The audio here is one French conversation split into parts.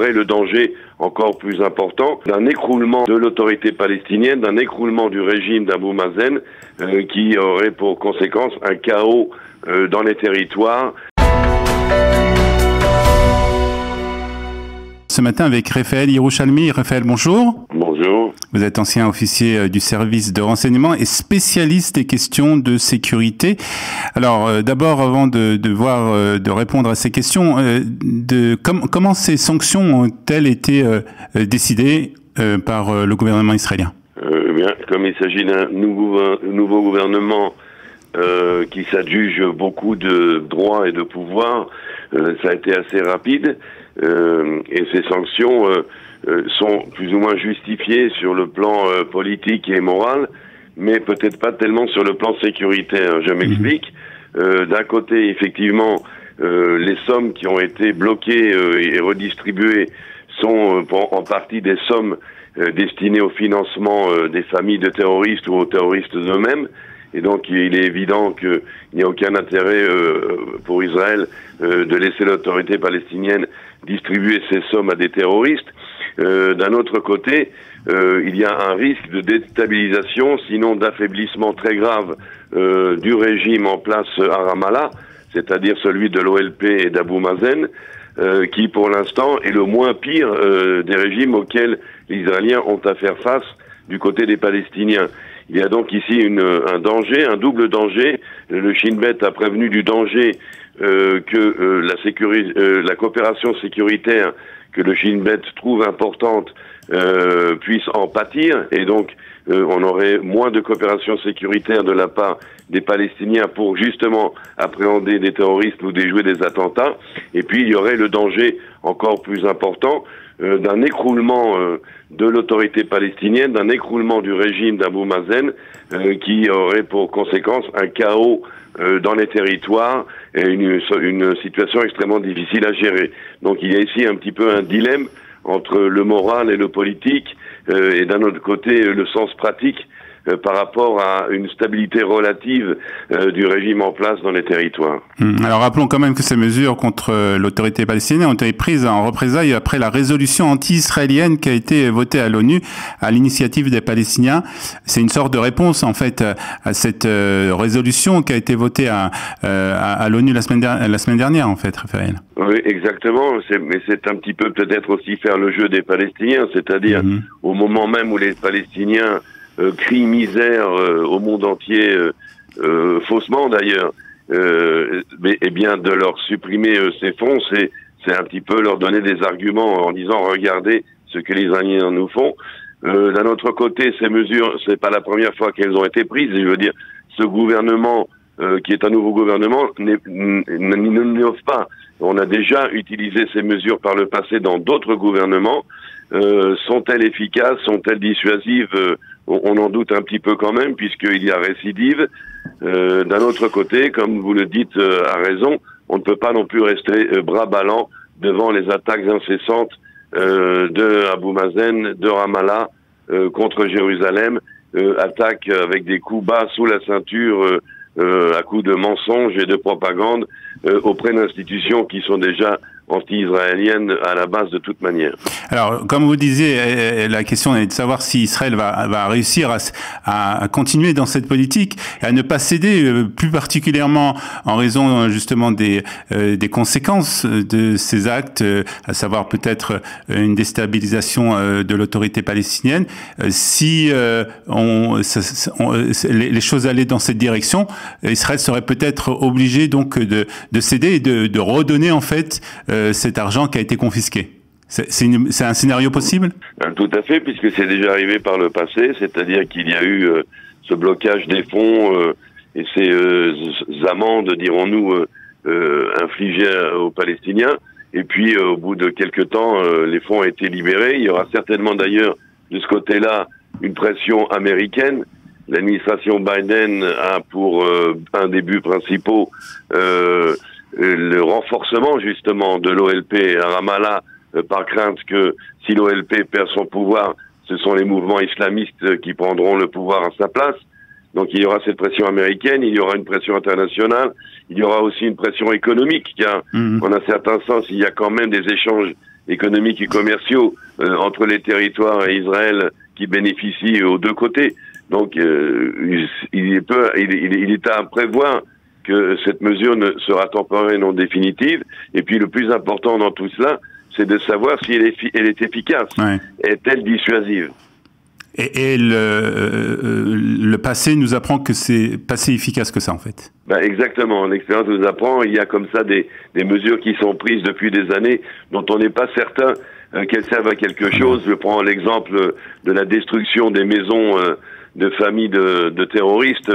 aurait le danger encore plus important d'un écroulement de l'autorité palestinienne, d'un écroulement du régime d'Abou Mazen, qui aurait pour conséquence un chaos dans les territoires. Ce matin avec Raphaël Yerushalmi. Raphaël, bonjour. Bonjour. Vous êtes ancien officier du service de renseignement et spécialiste des questions de sécurité. Alors, d'abord, avant de répondre à ces questions, comment ces sanctions ont-elles été décidées par le gouvernement israélien? Bien, comme il s'agit d'un nouveau gouvernement qui s'adjuge beaucoup de droits et de pouvoirs, ça a été assez rapide. Et ces sanctions sont plus ou moins justifiées sur le plan politique et moral, mais peut-être pas tellement sur le plan sécuritaire. Je m'explique. D'un côté, effectivement, les sommes qui ont été bloquées et redistribuées sont en partie des sommes destinées au financement des familles de terroristes ou aux terroristes eux-mêmes. Et donc, il est évident qu'il n'y a aucun intérêt pour Israël de laisser l'autorité palestinienne distribuer ces sommes à des terroristes. D'un autre côté, il y a un risque de déstabilisation, sinon d'affaiblissement très grave du régime en place à Ramallah, c'est-à-dire celui de l'OLP et d'Abou Mazen, qui pour l'instant est le moins pire des régimes auxquels les Israéliens ont à faire face du côté des Palestiniens. Il y a donc ici un danger, un double danger. Le Shin Bet a prévenu du danger que la coopération sécuritaire que le Shin Bet trouve importante puisse en pâtir, et donc on aurait moins de coopération sécuritaire de la part des Palestiniens pour justement appréhender des terroristes ou déjouer des attentats. Et puis il y aurait le danger encore plus important d'un écroulement de l'autorité palestinienne, d'un écroulement du régime d'Abou Mazen, qui aurait pour conséquence un chaos dans les territoires et une situation extrêmement difficile à gérer. Donc il y a ici un petit peu un dilemme entre le moral et le politique, et d'un autre côté le sens pratique par rapport à une stabilité relative du régime en place dans les territoires. Alors rappelons quand même que ces mesures contre l'autorité palestinienne ont été prises en représailles après la résolution anti-israélienne qui a été votée à l'ONU à l'initiative des Palestiniens. C'est une sorte de réponse en fait à cette résolution qui a été votée à l'ONU la semaine dernière en fait, Raphaël. Oui, exactement. Mais c'est un petit peu peut-être aussi faire le jeu des Palestiniens, c'est-à-dire au moment même où les Palestiniens crient misère au monde entier, faussement d'ailleurs, et bien de leur supprimer ces fonds, c'est un petit peu leur donner des arguments en disant regardez ce que les Israéliens nous font. D'un autre côté, ces mesures, c'est pas la première fois qu'elles ont été prises. Et je veux dire, ce gouvernement qui est un nouveau gouvernement n'innove pas. On a déjà utilisé ces mesures par le passé dans d'autres gouvernements. Sont-elles efficaces? Sont-elles dissuasives? On en doute un petit peu quand même, puisqu'il y a récidive. D'un autre côté, comme vous le dites à raison, on ne peut pas non plus rester bras ballants devant les attaques incessantes de Abou Mazen, de Ramallah contre Jérusalem, attaques avec des coups bas sous la ceinture, à coups de mensonges et de propagande auprès d'institutions qui sont déjà anti-israélienne à la base de toute manière. Alors, comme vous disiez, la question est de savoir si Israël va réussir à continuer dans cette politique et à ne pas céder, plus particulièrement en raison justement des conséquences de ces actes, à savoir peut-être une déstabilisation de l'autorité palestinienne. Si les choses allaient dans cette direction, Israël serait peut-être obligé donc de céder et de redonner en fait cet argent qui a été confisqué. C'est un scénario possible? Tout à fait, puisque c'est déjà arrivé par le passé, c'est-à-dire qu'il y a eu ce blocage des fonds et ces amendes, dirons-nous, infligées aux Palestiniens. Et puis, au bout de quelques temps, les fonds ont été libérés. Il y aura certainement d'ailleurs, de ce côté-là, une pression américaine. L'administration Biden a pour un des buts principaux le renforcement justement de l'OLP à Ramallah, par crainte que si l'OLP perd son pouvoir, ce sont les mouvements islamistes qui prendront le pouvoir à sa place. Donc il y aura cette pression américaine, il y aura une pression internationale, il y aura aussi une pression économique, car en un certain sens, il y a quand même des échanges économiques et commerciaux entre les territoires et Israël qui bénéficient aux deux côtés. Donc il est à prévoir que cette mesure sera temporaire et non définitive. Et puis le plus important dans tout cela, c'est de savoir si elle est efficace. Ouais. Est-elle dissuasive? Et le passé nous apprend que c'est pas si efficace que ça, en fait. Ben exactement. L'expérience nous apprend. Il y a comme ça des mesures qui sont prises depuis des années dont on n'est pas certain qu'elles servent à quelque chose. Je prends l'exemple de la destruction des maisons de familles de terroristes.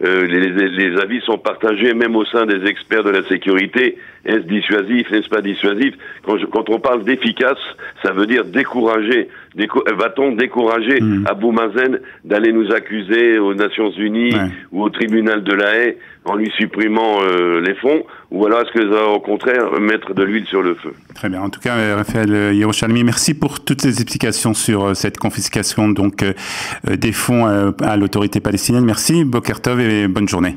Les avis sont partagés même au sein des experts de la sécurité. Est-ce dissuasif, n'est-ce pas dissuasif? Quand on parle d'efficace, ça veut dire décourager. Va-t-on décourager Abou Mazen d'aller nous accuser aux Nations Unies ou au tribunal de la Haye en lui supprimant les fonds? Ou alors est-ce que ça va au contraire mettre de l'huile sur le feu? Très bien. En tout cas, Raphaël Yerushalmi, merci pour toutes les explications sur cette confiscation donc des fonds à l'autorité palestinienne. Merci, Boker Tov et bonne journée.